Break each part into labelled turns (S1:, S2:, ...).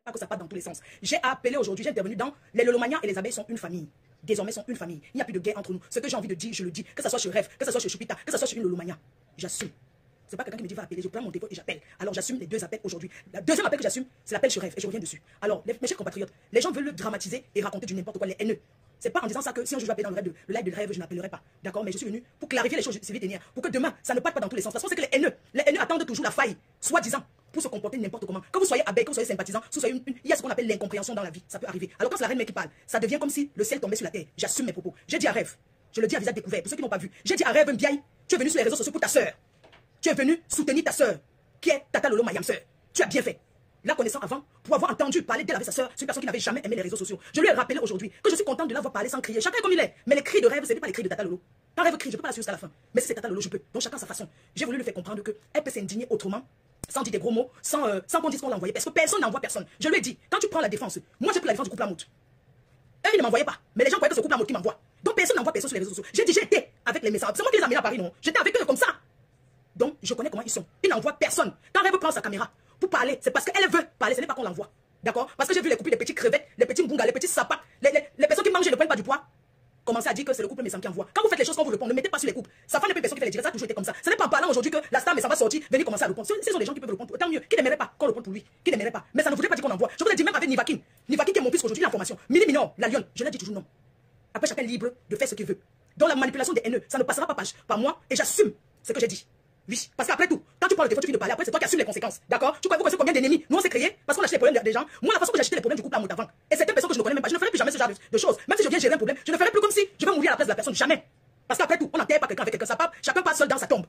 S1: pas que ça parte dans tous les sens. J'ai appelé aujourd'hui, j'ai intervenu dans les Lolomania et les abeilles sont une famille. Désormais sont une famille. Il n'y a plus de guerre entre nous. Ce que j'ai envie de dire, je le dis. Que ça soit chez Rêve, que ça soit chez Chupita, que ça soit chez une Lolomania. J'assume. C'est pas quelqu'un qui me dit va appeler. Je prends mon téléphone et j'appelle. Alors j'assume les deux appels aujourd'hui. Le deuxième appel que j'assume, c'est l'appel chez Rêve et je reviens dessus. Alors, mes chers compatriotes, les gens veulent le dramatiser et raconter du n'importe quoi, les haineux. C'est pas en disant ça que si un jour je vais appeler dans le live de Rêve, je n'appellerai pas. D'accord? Mais je suis venu pour clarifier les choses vite et nier. Pour que demain, ça ne parte pas dans tous les sens. Parce que c'est que les haineux attendent toujours la faille, soi-disant, pour se comporter n'importe comment. Quand vous soyez abeille, quand vous soyez sympathisant, il y a ce qu'on appelle l'incompréhension dans la vie. Ça peut arriver. Alors quand c'est la reine qui parle, ça devient comme si le ciel tombait sur la terre. J'assume mes propos. J'ai dit à Rêve, je le dis à visage découvert, pour ceux qui n'ont pas vu. J'ai dit à Rêve Mbiaye, tu es venu sur les réseaux sociaux pour ta sœur. Tu es venu soutenir ta sœur, qui est Tata Lolo Mayam sœur. Tu as bien fait. La connaissant avant, pour avoir entendu parler d'elle avec sa sœur, c'est une personne qui n'avait jamais aimé les réseaux sociaux. Je lui ai rappelé aujourd'hui que je suis contente de la voir parler sans crier. Chacun est comme il est. Mais les cris de Rêve, ce n'est pas les cris de Tata Lolo. Quand Rêve crie, je ne peux pas la suivre jusqu'à la fin. Mais si c'est Tata Lolo, je peux. Donc chacun sa façon. J'ai voulu lui faire comprendre qu'elle peut s'indigner autrement, sans dire des gros mots, sans qu'on dise qu'on l'envoyait. Parce que personne n'envoie personne. Je lui ai dit, quand tu prends la défense, moi j'ai pris la défense du couple Lamoute. Eux, ils ne m'envoyaient pas. Mais les gens croyaient que c'est le couple Lamoute qui m'envoie. Donc personne n'envoie personne sur les réseaux sociaux. J'ai dit, j'étais avec les messages. C'est moi qui les ai amenés à Paris, non? J'étais avec eux comme ça. Donc, je connais comment ils sont. Ils n'envoient personne. Quand Rêve prend sa caméra pour parler, c'est parce qu'elle veut parler, ce n'est pas qu'on l'envoie. D'accord? Parce que j'ai vu les couples, les petits crevettes, les petits mbungas, les petits sapas, les personnes qui mangent et ne prennent pas du poids, commencer à dire que c'est le couple Messam qui envoie. Quand vous faites les choses qu'on vous répond, ne mettez pas sur les couples. Ça fait les personnes qui fait les directs, ça a toujours été comme ça. Ce n'est pas en parlant aujourd'hui que la star Messam va sortir, venir commencer à répondre. Ce sont des gens qui peuvent répondre. Tant mieux. Qui n'aimerait pas qu'on réponde pour lui? Qui n'aimerait pas? Mais ça ne voudrait pas dire qu'on envoie. Je vous l'ai dit même avec Nivakin. Nivakin qui est mon fils aujourd'hui, l'information. Mini Minor, la lionne, je l'ai dit toujours non. Après, chacun est libre de faire ce qu'il veut. Donc la manipulation des haineux, ça ne passera pas par moi et j'assume ce que j'ai dit. Oui, parce qu'après tout, quand tu prends le téléphone, tu viens de parler, après c'est toi qui assumes les conséquences. D'accord? Tu connais combien d'ennemis nous on s'est créés parce qu'on a acheté les problèmes des gens. Moi, la façon que j'ai acheté les problèmes du couple Lamoute avant, et c'était une personne que je ne connais même pas, je ne ferai plus jamais ce genre de choses. Même si je viens gérer un problème, je ne ferai plus comme si je vais mourir à la place de la personne. Jamais. Parce qu'après tout, on n'enterre pas quelqu'un avec quelqu'un, ça part, chacun passe seul dans sa tombe.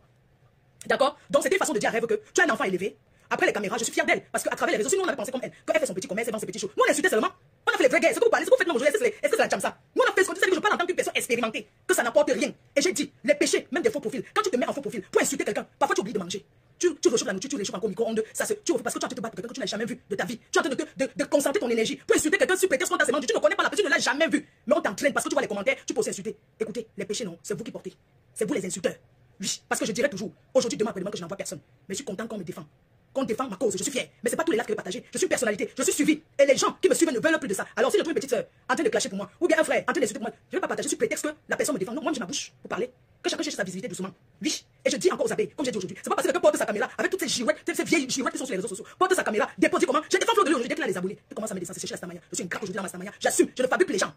S1: D'accord? Donc c'était une façon de dire à Rêve que tu as un enfant élevé. Après les caméras, je suis fier d'elle. Parce qu'à travers les réseaux sociaux, nous on avait pensé comme elle, qu'elle fait son petit commerce, elle vend ses petits choses. Nous on insultait seulement. On a fait les vraies guerres. Ce que vous parlez, ce que vous faites même aujourd'hui, est-ce que c'est la Tchamsa? Nous on a fait ce qu'on dit, que je parle en tant qu'une personne expérimentée, que ça n'apporte rien. Et j'ai dit, les péchés, même des faux profils, quand tu te mets en faux profil pour insulter quelqu'un, parfois tu oublies de manger. Tu réchauffes la nourriture, tu réchauffes encore au micro-ondes, tu refais parce que tu es en train de te battre pour quelqu'un que tu n'as jamais vu de ta vie. Tu es en train de concentrer ton énergie pour insulter quelqu'un sur prétexte qu'on t'a seulement dit. Tu ne connais pas la personne, tu ne l'as jamais vu. Mais on t'entraîne parce que tu vois les commentaires, tu peux aussi insulter. Écoutez, les péchés non, c'est vous qui portez. C'est vous les insulteurs. Oui, parce que je dirais toujours, aujourd'hui, demain, après-demain, que je n'envoie personne. Mais je suis content qu'on me défend. Qu'on défend ma cause, je suis fier. Mais c'est pas tous les lives que je vais partager. Je suis une personnalité, je suis suivi. Et les gens qui me suivent ne veulent plus de ça. Alors si je trouve une petite soeur en train de clasher pour moi, ou bien un frère en train d'insulter pour moi, je vais pas partager sur prétexte que la personne me défend. Non, moi j'ai ma bouche pour parler. Que chacun cherche sa visibilité doucement. Oui. Et je dis encore aux abeilles, comme j'ai dit aujourd'hui, c'est pas parce que quelqu'un porte sa caméra avec toutes ces girouettes, ces vieilles girouettes qui sont sur les réseaux sociaux, porte sa caméra, dépose comment. Je défends Flo de lui aujourd'hui, dès qu'il a les abonnés. Tu commences à me descendre, c'est chez la Stamaya. Je suis une craque aujourd'hui dans ma Stamaya. J'assume, je ne fabrique plus les gens.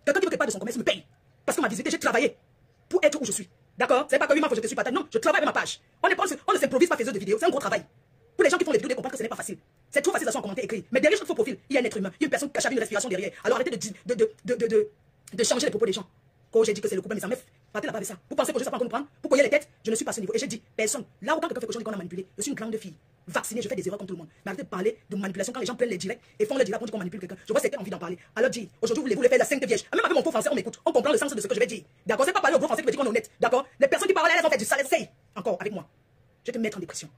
S1: Quelqu'un qui veut que pas de son commerce me paye. Parce que ma visibilité, j'ai travaillé pour être où je suis. D'accord? C'est pas que 8 mois que je te suis pas. Non, je travaille avec ma page. On ne s'improvise pas faiseur de vidéos, c'est un gros travail. Pour les gens qui font les vidéos, ils comprennent que ce n'est pas facile. C'est trop facile de commenter, écrire. Mais derrière chaque faux profil, il y a un être humain, il y a une personne cachée avec une respiration derrière. Alors arrêtez de changer les propos des gens. Quand j'ai dit que c'est le couple Messam, partez là-bas avec ça. Vous pensez que je sais pas encore nous prendre? Pour coller les têtes? Je ne suis pas à ce niveau. Et j'ai dit, personne. Là où quand quelqu'un fait quelque chose qu'on a manipulé, je suis une grande fille. Vaccinée, je fais des erreurs comme tout le monde. Mais arrêtez de parler de manipulation quand les gens prennent les directs et font le direct, on dit qu'on manipule quelqu'un. Je vois certains envie d'en parler. Alors dis, aujourd'hui vous voulez faire la sainte vierge. Même avec mon faux français, on m'écoute. On comprend le sens de ce que je vais dire. D'accord? C'est pas parler au faux français qui veut dire qu'on est honnête. D'accord? Les personnes qui parlent, elles ont fait du sale, essaye. Encore avec moi. Je vais te mettre en dépression.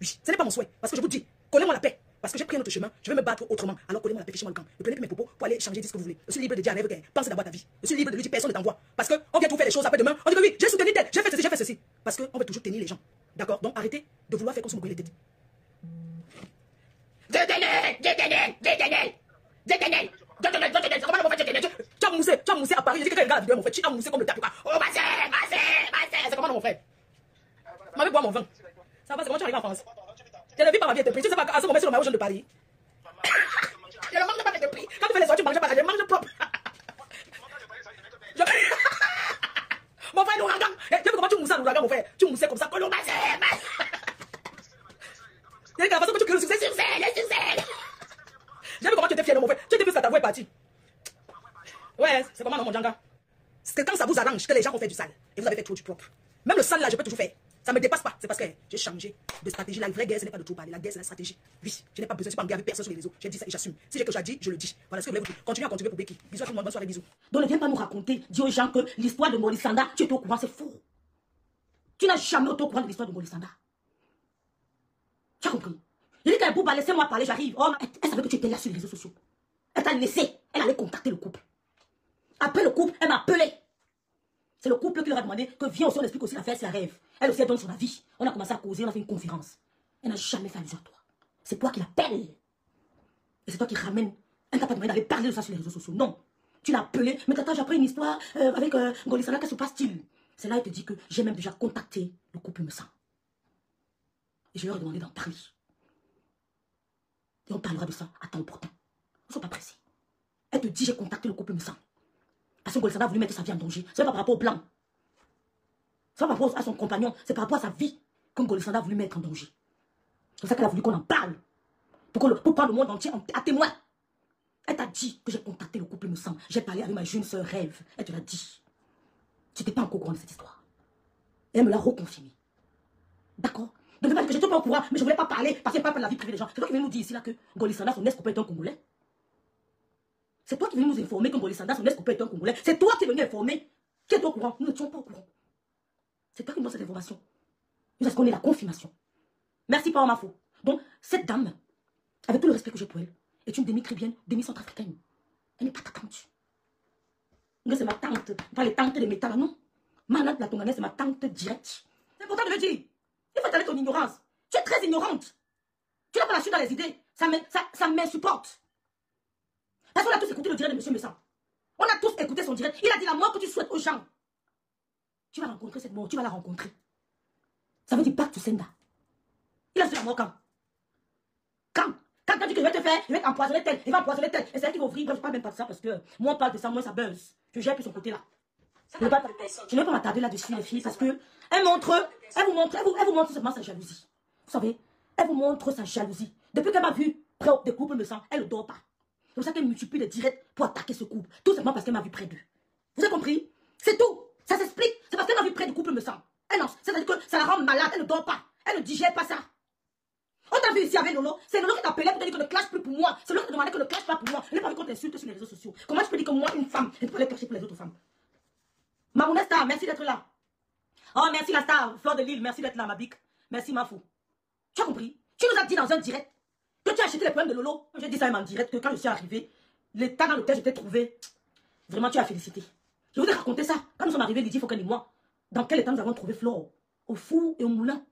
S1: Oui, ce n'est pas mon souhait. Parce que je vous dis, collez-moi la paix. Parce que j'ai pris un autre chemin, je vais me battre autrement. Alors collez-moi la paix, fichez-moi le camp. Ne prenez plus mes propos pour aller changer, dire ce que vous voulez. Je suis libre de dire à Rêve que pensez d'abord à ta vie. Je suis libre de lui dire personne ne t'envoie. Parce qu'on vient tout faire les choses après demain. On dit que oui, j'ai soutenu tel, j'ai fait ceci, j'ai fait ceci. Parce qu'on veut toujours tenir les gens. D'accord? Donc arrêtez de vouloir faire comme si vous brûlez les têtes. C'est comment mon frère, tu as moussé à Paris. J'ai dit que quelqu'un regarde la vidéo, mon frère. Tu as moussé comme le tapis. Oh, massé. C'est comment mon frère? M'avait boire mon vin. Ça va, c'est comment tu arrives en France? Je ne vis pas ma vie de prix. Tu sais pas à ce moment, c'est le maillot jaune de Paris. Je ne mange pas de prix. Quand tu fais les soins, tu ne manges pas. Je mange propre. Mon frère, l'ouragan. Tu sais comment tu mousses à l'ouragan, mon frère? Tu moussais comme ça. J'ai dit que la façon que tu crées le succès, j'ai vu comment tu étais fier de mon frère. Tu étais plus qu'à ta voix est partie. Ouais, c'est comment dans mon djanga? C'est quand ça vous arrange que les gens ont fait du sale. Et vous avez fait trop du propre. Même le sale là, je peux toujours faire. Ça ne me dépasse pas. C'est parce que j'ai changé de stratégie. La vraie guerre, ce n'est pas de trop parler. La guerre, c'est la stratégie. Oui, je n'ai pas besoin. Je ne suis pas en guerre avec personne sur les réseaux. J'ai dit ça et j'assume. Si j'ai quelque chose à dire, je le dis. Voilà ce que je voulais vous dire. Continuez à contribuer pour Becky. Bisous à tout le monde. Bonne soirée, bisous.
S2: Donc ne viens pas nous raconter, dis aux gens que l'histoire de Molisanda, tu es au courant, c'est faux. Tu n'as jamais été au courant de l'histoire de Molisanda. Tu as compris? Il dit qu'elle pour parler, laissez-moi parler, j'arrive. Oh, elle savait que tu étais là sur les réseaux sociaux. Elle t'a laissé. Elle allait contacter le couple. Après le couple, elle m'a appelé. C'est le couple qui leur a demandé que viens aussi, on explique aussi l'affaire, c'est la Rêve. Elle aussi, elle donne son avis. On a commencé à causer, on a fait une conférence. Elle n'a jamais fait allusion à toi. C'est toi qui l'appelles. Et c'est toi qui ramènes un capable moyen d'aller parler de ça sur les réseaux sociaux. Non. Tu l'as appelé, mais tata, j'ai appris une histoire avec Ngolisana, qu'est-ce que se passe-t-il? C'est là, il te dit que j'ai même déjà contacté le couple me sent. Et je leur ai demandé d'en parler. Et on parlera de ça à temps opportun. Ils ne sont pas pressés. Elle te dit, j'ai contacté le couple me sent. Parce que Ngolisana a voulu mettre sa vie en danger. Ce n'est pas par rapport au plan. Ce n'est pas par rapport à son compagnon. C'est par rapport à sa vie que Ngolisana a voulu mettre en danger. C'est pour ça qu'elle a voulu qu'on en parle. Pour prendre le monde entier à témoin. Elle t'a dit que j'ai contacté le couple me sent. J'ai parlé avec ma jeune sœur Rêve. Elle te l'a dit. Tu n'étais pas encore au courant de cette histoire. Et elle me l'a reconfirmé. D'accord? Donc, que je n'étais pas au courant, mais je ne voulais pas parler parce que je ne parle pas de la vie privée des gens. C'est toi qui viens nous dire ici là que Ngolisana, son ex-copain est un Congolais. C'est toi qui viens nous informer que Ngolisana, son ex-copain est un Congolais. C'est toi qui es venu informer. Qui est au courant? Nous n'étions pas au courant. C'est toi qui nous donne cette information. Nous avons connaît la confirmation. Merci, Pao Mafo. Donc, cette dame, avec tout le respect que j'ai pour elle, est une demi-caribéenne, demi-centrafricaine. Elle n'est pas ta tante. C'est ma tante. Pas les tantes de métal, non. Malade, la Tonganaise, c'est ma tante directe. C'est important de le dire. Il faut t'aller ton ignorance. Tu es très ignorante. Tu n'as pas la suite dans les idées. Ça m'insupporte. Parce qu'on a tous écouté le direct de M. Messan. On a tous écouté son direct. Il a dit la mort que tu souhaites aux gens. Tu vas rencontrer cette mort. Tu vas la rencontrer. Ça veut dire back to sender. Il a fait la mort quand? Quand tu dis que je vais te faire, je vais t'empoisonner tel, il va empoisonner tel. Et c'est elle qui va ouvrir. Bref, je parle même pas de ça parce que moi, on parle de ça, moi, ça buzz. Je gère plus son côté là. Je ne vais pas m'attarder là-dessus, les filles, parce que elle vous montre seulement sa jalousie. Vous savez, elle vous montre sa jalousie. Depuis qu'elle m'a vu près des couples me sent, elle ne dort pas. C'est pour ça qu'elle multiplie les directs pour attaquer ce couple. Tout simplement parce qu'elle m'a vu près d'eux. Vous avez compris? C'est tout. Ça s'explique. C'est parce qu'elle m'a vu près du couple me sent. Elle non, c'est-à-dire que ça la rend malade, elle ne dort pas. Elle ne digère pas ça. On t'a vu ici avec Lolo. C'est Lolo qui t'appelait pour te dire que ne clash plus pour moi. C'est Lolo qui te demandait que ne clash pas pour moi. Elle n'est pas vu qu'on t'insulte sur les réseaux sociaux. Comment tu peux dire que moi, une femme, elle peut aller clasher pour les autres femmes? Mamouna Star, merci d'être là. Oh, merci la star, Fleur de Lille, merci d'être là, ma bique. Merci, ma fou. Tu as compris? Tu nous as dit dans un direct que tu as acheté les problèmes de Lolo. J'ai dit ça même en direct, que quand je suis arrivé, l'état dans lequel je t'ai trouvé, vraiment, tu as félicité. Je vous ai raconté ça. Quand nous sommes arrivés, Lydie Foucault et moi, dans quel état nous avons trouvé Flore? Au four et au moulin.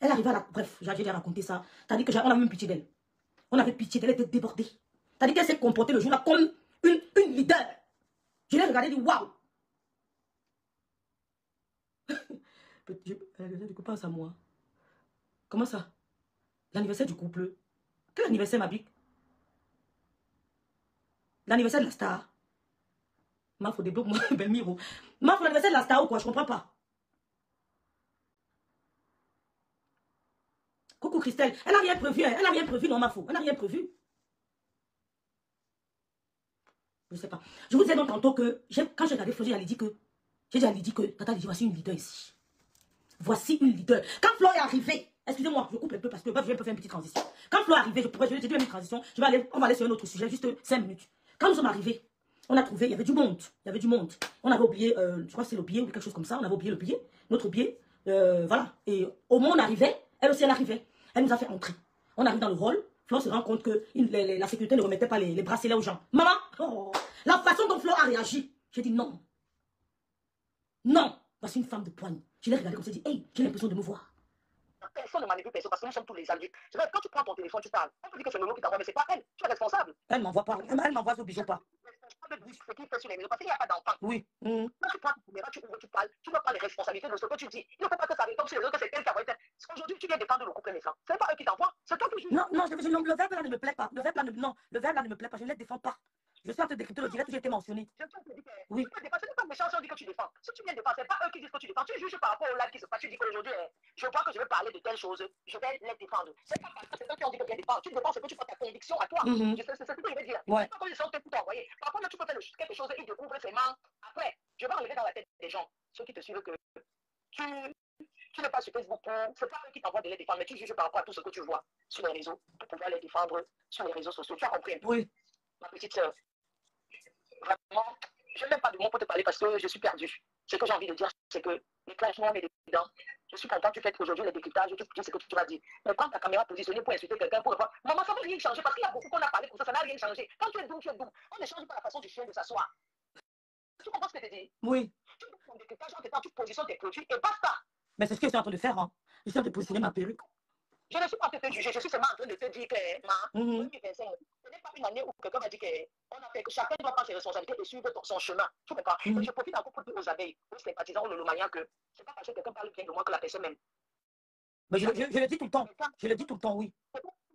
S2: Elle arrivait à la... Bref, j'ai déjà raconté ça. T'as dit que on avait même pitié d'elle. On avait pitié d'elle, elle était débordée. T'as dit qu'elle s'est comportée le jour-là comme une leader. Je l'ai regardé et dit, waouh! Elle ne pense à moi. Comment ça? L'anniversaire du couple. Quel anniversaire, ma bique? L'anniversaire de la star. Ma faut débloque-moi, ben miro. Ma faut l'anniversaire de la star ou quoi? Je comprends pas. Coucou Christelle. Elle n'a rien prévu, hein. Elle n'a rien prévu, non, ma fou. Elle n'a rien prévu. Je sais pas. Je vous disais donc tantôt que quand j'ai regardé Flo, j'ai dit que Tata dit voici une leader ici. Voici une leader. Quand Flo est arrivé, excusez-moi, je coupe un peu parce que je vais faire une petite transition. Quand Flo est arrivé, j'ai dit une transition, on va aller sur un autre sujet, juste 5 minutes. Quand nous sommes arrivés, on a trouvé, il y avait du monde. Il y avait du monde. On avait oublié, je crois que c'est le billet ou quelque chose comme ça, on avait oublié le billet, notre billet. Voilà. Et au moment où on arrivait, elle aussi elle arrivait. Elle nous a fait entrer. On arrive dans le hall, Flo se rend compte que la sécurité ne remettait pas les bracelets aux gens. Maman, oh, la façon dont Flo a réagi, j'ai dit non. Non, voici une femme de poigne. Je l'ai regardé comme ça, j'ai dit, hey, j'ai l'impression de me voir.
S3: Personne ne manipule personne parce que nous sommes tous les adultes. Quand tu prends ton téléphone, tu parles. On peut dire que c'est Lolo qui t'envoie, mais c'est pas elle. Tu es responsable.
S2: Elle m'envoie pas. Elle m'envoie au bijou pas.
S3: Ce qu'il fait sur les réseaux, parce qu'il n'y a pas d'enfant.
S2: Oui.
S3: Quand tu prends ton caméra, tu ouvres, tu parles, tu dois prendre les responsabilités de ce que tu dis. Il ne faut pas que ça retombe sur les réseaux, que c'est elle qui a envoyé. Aujourd'hui, tu viens défendre le couple naissant. Ce n'est pas eux qui t'envoient, c'est toi qui juges.
S2: Non, le verbe là ne me plaît pas. Le verbe là ne me plaît pas. Je ne les défends pas. Je suis en train de décrypter le direct où j'ai été mentionné. Oui.
S3: Ce n'est pas méchant si on dit que tu défends. Si tu viens défendre, ce n'est pas eux qui disent que tu défends. Tu juges par rapport au live qui se passe. Tu dis qu'aujourd'hui, je crois que je vais parler de telle chose. Je vais les défendre. C'est pas parce que c'est eux qui ont dit que tu défends. Tu défends ce que tu fais ta conviction à toi. C'est ce que je vais dire.
S2: Ouais.
S3: Pas comme ils sont tout envoyés. Par contre, tu peux faire quelque chose et ils découvrent ses mains. Après, je vais enlever dans la tête des gens, ceux qui te suivent, que tu n'es pas sur Facebook. C'est pas eux qui t'envoient de les défendre, mais tu juges par rapport à tout ce que tu vois sur les réseaux pour pouvoir les défendre sur les réseaux sociaux. Tu as compris un peu?
S2: Oui.
S3: Ma petite sœur. Vraiment, je n'ai même pas de mots pour te parler parce que je suis perdue. Ce que j'ai envie de dire, c'est que les clashements, on est dedans. Je suis content que tu fais aujourd'hui les décryptages, tu dis ce que tu vas dire. Mais quand ta caméra positionnée pour insulter quelqu'un, pour voir, maman, ça ne veut rien changer parce qu'il y a beaucoup qu'on a parlé pour ça, ça n'a rien changé. Quand tu es doux, tu es doux. On ne change pas la façon du chien de s'asseoir. Tu comprends ce que je te dis?
S2: Oui.
S3: Tu fais ton décryptage, en temps, tu positionnes tes produits et basta.
S2: Mais c'est ce que je suis en train de faire. Hein. Je suis en train de positionner ma perruque.
S3: Je ne suis pas en train de te juger, je suis seulement en train de te dire que, ce n'est pas une année où quelqu'un va dire que chacun doit prendre ses responsabilités et suivre son chemin. Tu comprends? Et je profite encore pour dire aux abeilles, aux sympathisants, aux lolomaniens que c'est pas parce que quelqu'un parle bien de moi que la personne m'aime.
S2: Mais je le dis tout le temps. Je le dis tout le temps, oui.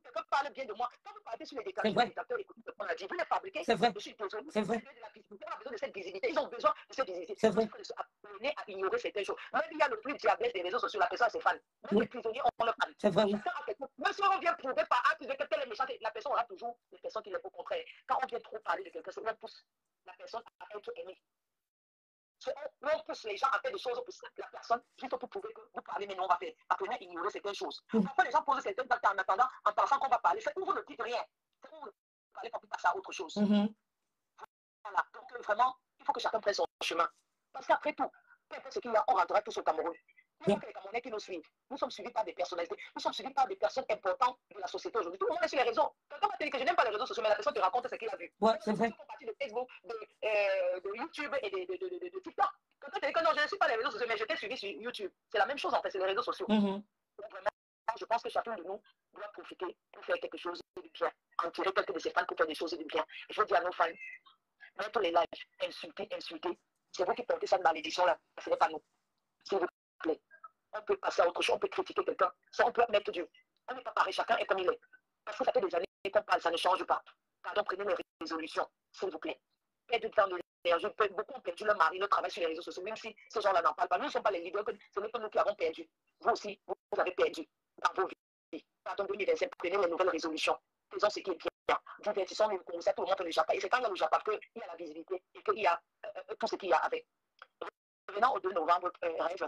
S3: Quelqu'un parle bien de moi. Quand vous partez sur les déclarations des dictateurs, écoutez ce qu'on a dit. Vous les fabriquez.
S2: C'est vrai.
S3: Je suis désolé.
S2: C'est vrai.
S3: Ils ont besoin de cette visibilité. Ils ont besoin de cette visibilité.
S2: C'est vrai.
S3: Il faut appeler à ignorer certaines choses. Même il y a le plus diablesse des réseaux sociaux, la personne a ses fans. Même les prisonniers ont leurs fans.
S2: C'est vrai, oui.
S3: Même si on vient prouver par A que tel est méchant, la personne aura toujours des personnes qui l'aiment au contraire. Quand on vient trop parler de quelqu'un, on pousse la personne à être aimée. On pousse les gens à faire des choses pour la personne, juste pour prouver que vous parlez, mais non, on va faire. Apprenez à ignorer certaines choses. Parfois, les gens posent certaines actes en attendant, en pensant qu'on va parler. C'est où vous ne dites rien. C'est où vous ne parlez pas pour passer à autre chose. Voilà. Donc, vraiment, il faut que chacun prenne son chemin. Parce qu'après tout, peu importe ce qu'il y a, on rentrera tous au Cameroun. Il y a que les Camerounais qui nous suivent. Nous sommes suivis par des personnalités. Nous sommes suivis par des personnes importantes de la société aujourd'hui. Tout le monde est sur les réseaux. Quelqu'un va te dire que je n'aime pas les réseaux sociaux, mais la personne te raconte ce qu'il a vu.
S2: Ouais, c'est vrai.
S3: De Facebook, de YouTube et de TikTok. Quelqu'un te dit que non, je ne suis pas les réseaux sociaux, mais je t'ai suivi sur YouTube. C'est la même chose en fait, c'est les réseaux sociaux. Donc, vraiment, je pense que chacun de nous doit profiter pour faire quelque chose de bien. En tirer quelques de ses fans pour faire des choses de bien. Et je veux dire à nos fans, mettre les likes, insulter. C'est vous qui portez cette malédiction-là. Ce n'est pas nous. S'il vous plaît. On peut passer à autre chose, on peut critiquer quelqu'un. Ça, on peut mettre Dieu. On n'est pas pareil, chacun est comme il est. Parce que ça fait des années qu'on parle, ça ne change pas. Pardon, prenez les résolutions, s'il vous plaît. Perdez du temps de l'énergie. Beaucoup ont perdu leur mari, leur travail sur les réseaux sociaux, même si ces gens-là n'en parlent pas. Nous ne sommes pas les leaders, ce n'est pas nous qui avons perdu. Vous aussi, vous avez perdu dans vos vies. Pardon, 2025, prenez les nouvelles résolutions. Faisons ce qui est bien. Divertissons-nous, comme ça, tout le monde le Japon. Et c'est quand il y a le Japon qu'il y a la visibilité et qu'il y a tout ce qu'il y a avec. Revenant au 2 novembre, rêve.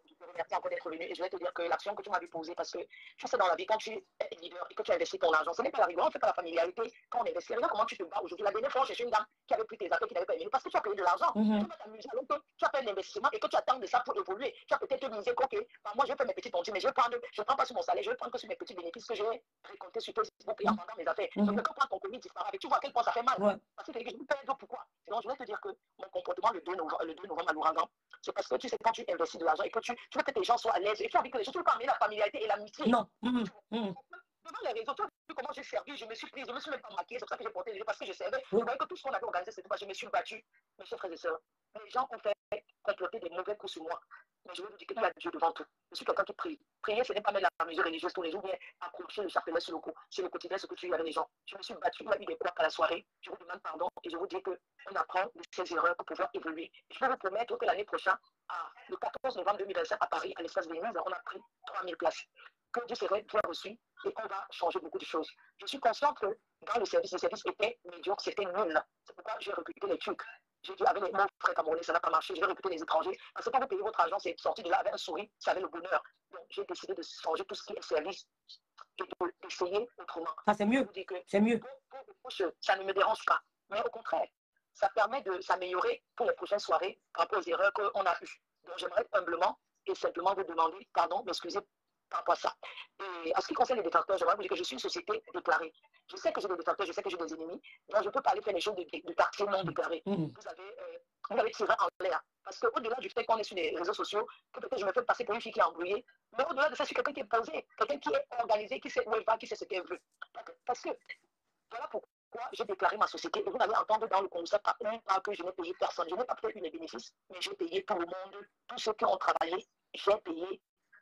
S3: Je te remercie encore d'être venu et je vais te dire que l'action que tu m'avais posée, parce que tu sais dans la vie, quand tu es leader et que tu investis ton argent, ce n'est pas la rigueur, on ne fait pas la familiarité quand on investit. Regarde comment tu te bats aujourd'hui. La dernière fois, j'ai une dame qui avait pris tes affaires, qui n'avait pas aimé, parce que tu as payé de l'argent. Tu vas t'amuser alors que tu as fait un investissement et que tu attends de ça pour évoluer. Tu as peut-être te disé que, ok, bah, moi je vais faire mes petites tontines, mais je ne prends pas sur mon salaire, je vais prendre que sur mes petits bénéfices que j'ai récoltés sur Facebook et en vendant mes affaires. Donc, quand prend ton commis disparaît avec, tu vois à quel point ça fait mal. Parce que je me perds pourquoi. Sinon, je vais te dire que mon comportement le 2 novembre à l'ouragan, c'est parce que tu sais, quand tu investis de l'argent et que tu veux que tes gens soient à l'aise et tu as envie que les gens, tu veux pas amener la familiarité et l'amitié.
S2: Non.
S3: Devant les réseaux, tu as vu comment j'ai servi, je me suis prise, je me suis même pas maquillée, c'est pour ça que j'ai porté les yeux parce que je savais. Je voyais que tout ce qu'on avait organisé, c'était pas, je me suis battue. Mes chers frères et sœurs, les gens ont fait comploter des mauvais coups sur moi. Mais je veux vous dire qu'il y a Dieu devant tout. Je suis quelqu'un qui prie. Prier, ce n'est pas mettre la mesure religieuse tous les jours, mais accrocher le chapelet sur le cou. C'est le quotidien, ce que tu as avec les gens. Je me suis battue, il y a eu des couacs à la soirée. Je vous demande pardon et je vous dis qu'on apprend de ces erreurs pour pouvoir évoluer. Je peux vous promettre que l'année prochaine, le 14 novembre 2025 à Paris, à l'espace Venise, on a pris 3000 places. Que Dieu serait bien reçu et qu'on va changer beaucoup de choses. Je suis consciente que dans le service était médiocre, c'était nul. C'est pourquoi j'ai recruté les trucs. J'ai dit avec mon frère camerounais, ça n'a pas marché, je vais recruter les étrangers. Parce que quand vous payez votre argent, c'est sorti de là avec un sourire, c'est avec le bonheur. Donc j'ai décidé de changer tout ce qui est service et d'essayer autrement.
S2: Ça, c'est mieux. C'est mieux.
S3: Ça ne me dérange pas. Mais au contraire, ça permet de s'améliorer pour les prochaines soirées par rapport aux erreurs qu'on a eues. Donc j'aimerais humblement et simplement vous demander, pardon, m'excuser par rapport à ça. Et en ce qui concerne les détracteurs, j'aimerais vous dire que je suis une société déclarée. Je sais que j'ai des détracteurs, je sais que j'ai des ennemis, donc je peux parler faire les choses de quartier non déclarées. Vous avez tiré en l'air. Parce qu'au-delà du fait qu'on est sur les réseaux sociaux, que peut-être je me fais passer pour une fille qui est embrouillée, mais au-delà de ça, je suis quelqu'un qui est posé, quelqu'un qui est organisé, qui sait où elle va, qui sait ce qu'elle veut. Parce que voilà pourquoi j'ai déclaré ma société. Et vous allez entendre dans le concept que je n'ai payé personne. Je n'ai pas payé les bénéfices, mais j'ai payé tout le monde, tous ceux qui ont travaillé, j'ai payé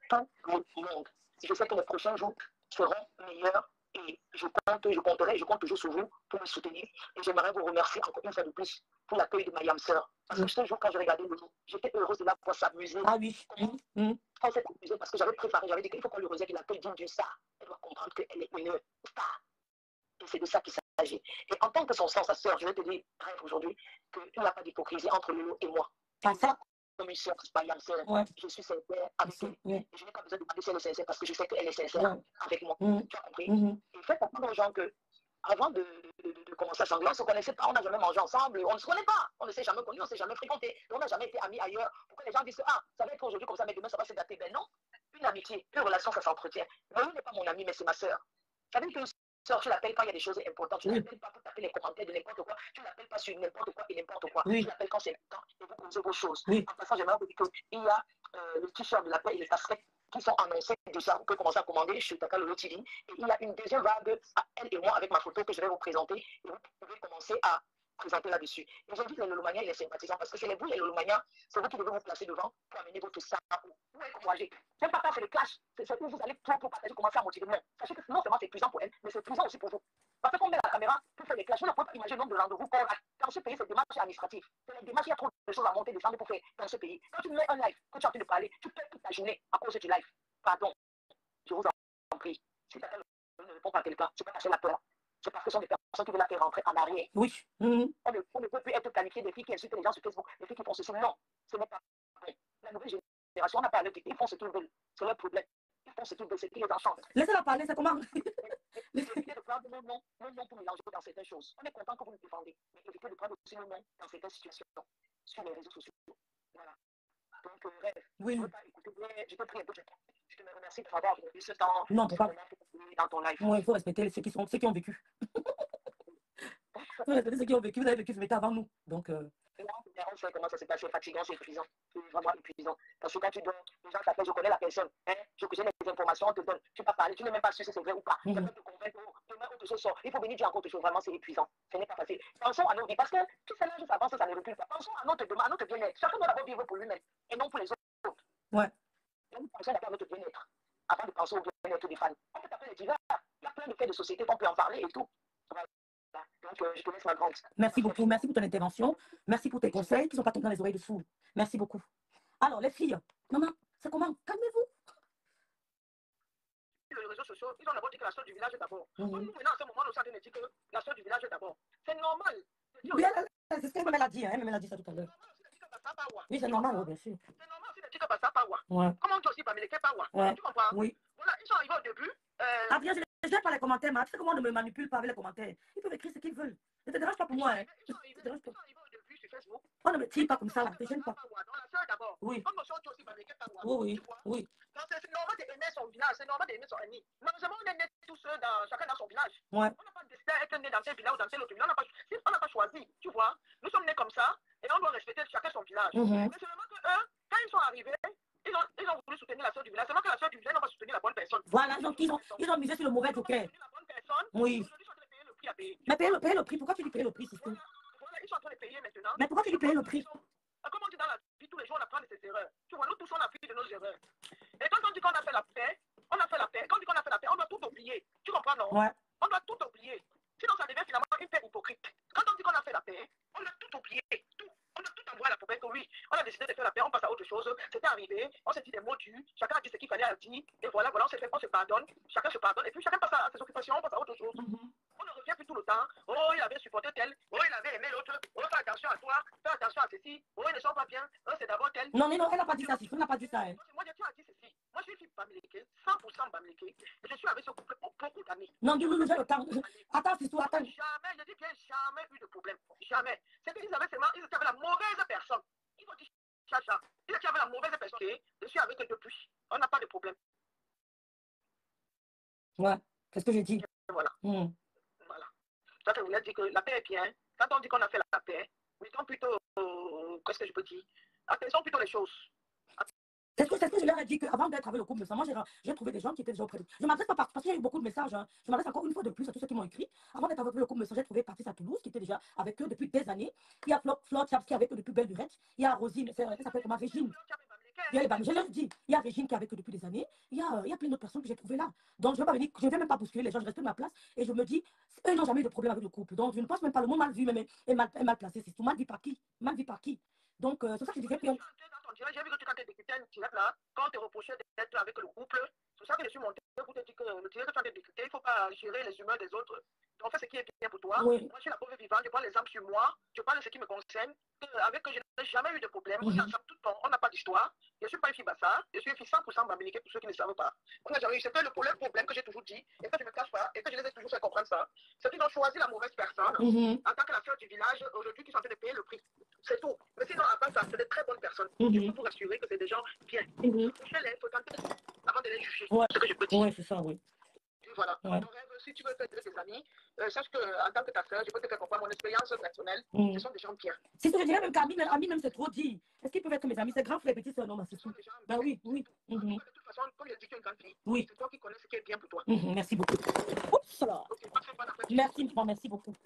S3: tout le monde. Je sais que les prochains jours seront meilleurs et je compte toujours sur vous pour me soutenir. Et j'aimerais vous remercier encore une fois de plus pour l'accueil de ma yam sœur. Parce que ce jour, quand j'ai regardé le jour, j'étais heureuse de la voir s'amuser.
S2: Ah oui.
S3: On s'est amusé parce que j'avais préparé, j'avais dit qu'il faut qu'on lui remercie qu'il accueille d'une star. Elle doit comprendre qu'elle est une star. Et c'est de ça qu'il s'agit. Et en tant que son sœur, sa sœur, je vais te dire, bref, aujourd'hui, qu'il n'y a pas d'hypocrisie entre Lolo et moi.
S2: Pas ça.
S3: Comme une sœur, c'est pas yam sœur. Je suis sincère avec elle. Et je n'ai pas besoin de demander si elle est sincère parce que je sais qu'elle est sincère avec moi. Tu as compris? Et faites comprendre aux gens que avant de commencer à sangler, on ne se connaissait pas, on n'a jamais mangé ensemble, on ne se connaît pas, on ne s'est jamais connus, on ne s'est jamais fréquenté, on n'a jamais été amis ailleurs. Pourquoi les gens disent ah, ça va être aujourd'hui comme ça, mais demain ça va se gâter? Ben non, une amitié, une relation, ça s'entretient. Mais elle n'est pas mon amie, mais c'est ma sœur. Ça veut dire qu'une sœur, tu l'appelles quand il y a des choses importantes, tu ne l'appelles pas pour taper les commentaires de n'importe quoi, tu ne l'appelles pas sur n'importe quoi et n'importe quoi. Tu l'appelles quand c'est important et vous causez vos choses. En passant, j'aimerais vous dire qu'il y a le t-shirt de la paix et le casquette qui sont annoncés déjà. Vous pouvez commencer à commander chez Takalolo TV. Et il y a une deuxième vague à elle et moi avec ma photo que je vais vous présenter. Et vous pouvez commencer à présenter là-dessus. Et j'invite les Lolomaniens et les sympathisants parce que c'est vous, les Lolomaniens, c'est vous qui devez vous placer devant pour amener votre sang ou encourager. C'est pas quand c'est le clash, c'est où vous allez pour partager, commencer à motiver. Non, sachez que non seulement c'est épuisant pour elle, mais c'est épuisant aussi pour vous. Parce qu'on met la caméra pour faire des clashs. Vous ne pouvez pas imaginer le nombre de rendez-vous qu'on a. Dans ce pays, c'est des démarches administratives. C'est les démarches, il y a trop de choses à monter, descendre pour faire dans ce pays. Quand tu mets un live, que tu as envie de parler, tu perds toute ta journée à cause du live. Pardon, je vous en prie. Si quelqu'un ne répond pas à quelqu'un, tu peux lâcher la peur. C'est parce que ce sont des personnes qui veulent la faire rentrer en arrière.
S2: Oui.
S3: On ne peut plus être qualifié des filles qui insultent les gens sur Facebook, des filles qui font ceci. Non, ce n'est pas vrai. La nouvelle génération, on n'a pas à leur dire, ils font ce qu'ils veulent. C'est leur problème. Ils font ce qu'ils veulent, c'est ce qui les enchante.
S2: Laissez-la parler, c'est comment?
S3: Évitez de prendre nos noms pour mélanger dans certaines choses. On est content que vous nous défendez, mais évitez de prendre aussi nos noms dans certaines situations sur les réseaux sociaux. Voilà. Donc, Rêve,
S2: oui.
S3: Je ne veux pas écouter, je te prie un peu, je te remercie pour avoir eu ce temps.
S2: Non, pas.
S3: Dans ton live.
S2: Oui, il faut respecter ceux qui ont vécu. Il faut respecter ceux qui ont vécu. Vous avez vécu ce métier avant nous. Donc,
S3: on sait comment ça s'est passé, fatigant, c'est épuisant. C'est vraiment épuisant. Parce que quand tu donnes, les gens t'appellent, je connais la personne, hein, je connais les informations, on te donne, tu peux parler, tu n'es même pas sûr si c'est vrai ou pas. Tu peux te convaincre, demain, autre chose sort. Il faut venir dire encore autre chose, vraiment, c'est épuisant. Ce n'est pas facile. Pensons à nos vies, parce que tout ça, là, juste avance, ça ne recule pas. Pensons à notre demain, à notre bien-être. Chacun doit d'abord vivre pour lui-même et non pour les autres.
S2: Ouais.
S3: Nous pensons d'abord à notre bien-être avant de penser au bien-être des fans. On peut taper les divers. Il y a plein de faits de société qu'on peut en parler et tout. Voilà. Donc, je te laisse ma grande.
S2: Merci beaucoup. Merci pour ton intervention. Merci pour tes conseils qui ne sont pas tombés dans les oreilles de sourds. Merci beaucoup. Alors, les filles, maman, c'est comment? Calmez-vous.
S3: Les réseaux sociaux, ils ont d'abord dit que la soeur du village est d'abord. Nous venons à ce moment, nous sommes dit que la soeur du village est d'abord. C'est normal.
S2: Oui, c'est ce qu'elle m'a dit. Elle m'a dit ça tout à l'heure. Oui, c'est normal, oui, bien sûr.
S3: C'est normal aussi de dire que ça pas.
S2: Ouais.
S3: Comment on dit aussi pas mais les pas.
S2: Ouais.
S3: Tu comprends?
S2: Oui.
S3: Voilà, ils sont arrivés au début.
S2: Après, je n'ai pas les commentaires, mais tu sais comment on ne me manipule pas avec les commentaires. Ils peuvent écrire ce qu'ils veulent. Ne te dérange pas pour moi. Hein.
S3: Ils sont arrivés au début sur Facebook.
S2: On ne me tire pas comme ça, là. Ne te gêne pas.
S3: Dans la soeur d'abord.
S2: Oui.
S3: Comme on dit aussi pas mais les pas.
S2: Oui. Oui.
S3: Donc c'est normal d'aimer son village, c'est normal d'aimer son ami. Malheureusement, on est nés tous chacun dans son village.
S2: Ouais.
S3: On n'a pas décidé d'être né dans tel village ou dans tel autre village. On n'a pas choisi, tu vois. Nous sommes nés comme ça et on doit respecter chacun son village. Mais c'est vraiment que eux, quand ils sont arrivés, ils ont voulu soutenir la soeur du village. C'est vrai que la soeur du village n'a pas soutenu la bonne personne.
S2: Voilà, donc ils ont misé sur le mauvais joker. Oui. Mais payer le prix, pourquoi tu lui payes le prix, système?
S3: Voilà, ils sont en train de payer maintenant.
S2: Mais pourquoi tu lui payes le prix?
S3: Comme on dit dans la vie, tous les jours on apprend de ses erreurs. Tu vois, nous tous on a appris de nos erreurs. Et quand on dit qu'on a fait la paix, on a fait la paix. Quand on dit qu'on a fait la paix, on doit tout oublier. Tu comprends, non?
S2: Ouais.
S3: On doit tout oublier. Sinon, ça devient finalement une paix hypocrite. Quand on dit qu'on a fait la paix, on a tout oublié. Tout. On a tout envoyé à la poubelle que oui, on a décidé de faire la paix, on passe à autre chose. C'était arrivé, on s'est dit des mots durs, chacun a dit ce qu'il fallait dire. Et voilà, on se pardonne, chacun se pardonne. Et puis chacun passe à ses occupations, on passe à autre chose. On ne revient plus tout le temps. Oh, il avait supporté tel. Oh, il avait aimé l'autre. Oh, fais attention à toi. Fais attention à ceci. Oh, ils ne sont pas bien. Oh, c'est d'abord tel.
S2: Non, elle n'a pas dit ça. Elle n'a pas dit ça. Hein.
S3: Moi, tu as dit ceci. Moi, je suis fille Bamileke, 100% Bamileke. Et je suis avec ce couple pour beaucoup d'années.
S2: Non, dis-nous, j'ai le temps. Attends, c'est tout, attends.
S3: Jamais, je dis qu'il n'y a jamais eu de problème. Jamais. C'est qu'ils avaient seulement, ils étaient avec la mauvaise personne. Ils ont dit chacha. Ils étaient avec la mauvaise personne. Je suis avec eux depuis. On n'a pas de problème.
S2: Ouais, c'est ce que j'ai dit.
S3: Voilà. Voilà. Ça, ça voulait dire que la paix est bien. Quand on dit qu'on a fait la paix, mettons plutôt, qu'est-ce que je peux dire? Attendons plutôt les choses.
S2: C'est ce que je leur ai dit qu'avant d'être avec le couple, moi j'ai trouvé des gens qui étaient déjà auprès de. Je m'adresse pas parce qu'il y a eu beaucoup de messages. Hein. Je m'adresse encore une fois de plus à tous ceux qui m'ont écrit. Avant d'être avec le couple, j'ai trouvé Patrice à Toulouse qui était déjà avec eux depuis des années. Il y a Flore Chaps qui est avec eux depuis Belle Lurette. Il y a Rosine, elle s'appelle comment? Régine. Je leur dis, il y a Régine qui est avec eux depuis des années. Il y a plein d'autres personnes que j'ai trouvées là. Donc je ne vais même pas bousculer les gens, je reste à ma place et je me dis, eux n'ont jamais eu de problème avec le couple. Donc je ne pense même pas le mot mal vu et mal placé. C'est tout mal vu par qui? Mal vu par qui? Donc c'est ça que je disais.
S3: J'ai vu que tu quand tu décryptais un direct là, quand tu reprochais d'être avec le couple, c'est ça que je suis monté pour te dire que le direct que tu as décrypté, il ne faut pas gérer les humeurs des autres. Donc fais ce qui est bien pour toi.
S2: Oui.
S3: Moi je suis la preuve vivante, je prends l'exemple sur moi, je parle de ce qui me concerne, avec que je n'ai jamais eu de problème. On est ensemble tout le temps, on n'a pas d'histoire. Je ne suis pas une fille bassa, je suis une fille 100% bamileke pour ceux qui ne savent pas. On n'a jamais eu, c'est que le problème que j'ai toujours dit, et que je ne me cache pas, et que je les ai toujours fait comprendre ça, c'est qu'ils ont choisi la mauvaise personne en tant que la sœur du village aujourd'hui qui sont en train de payer le prix. C'est tout. Mais sinon, à part ça, c'est des très bonnes personnes. Je peux vous rassurer que c'est des gens bien. Je les fréquenter avant de les juger.
S2: Ouais.
S3: C'est ce que je peux dire.
S2: Oui, c'est ça, oui.
S3: voilà.
S2: Ouais.
S3: Ton rêve, si tu veux faire tes amis, sache qu'en tant que ta soeur, je peux te faire comprendre mon expérience personnelle. Ce sont des gens bien.
S2: C'est ce que je dirais même qu'Ami, même c'est trop dit. Est-ce qu'ils peuvent être mes amis? C'est grand frère, petit soeur, non, ma sister. Ben oui, oui.
S3: De toute façon, comme je dis, tu es une grande fille.
S2: Oui.
S3: C'est toi qui connais ce qui est bien pour toi.
S2: Merci beaucoup. Oups là.
S3: Ok, passe une bonne après-midi.
S2: Merci, merci beaucoup.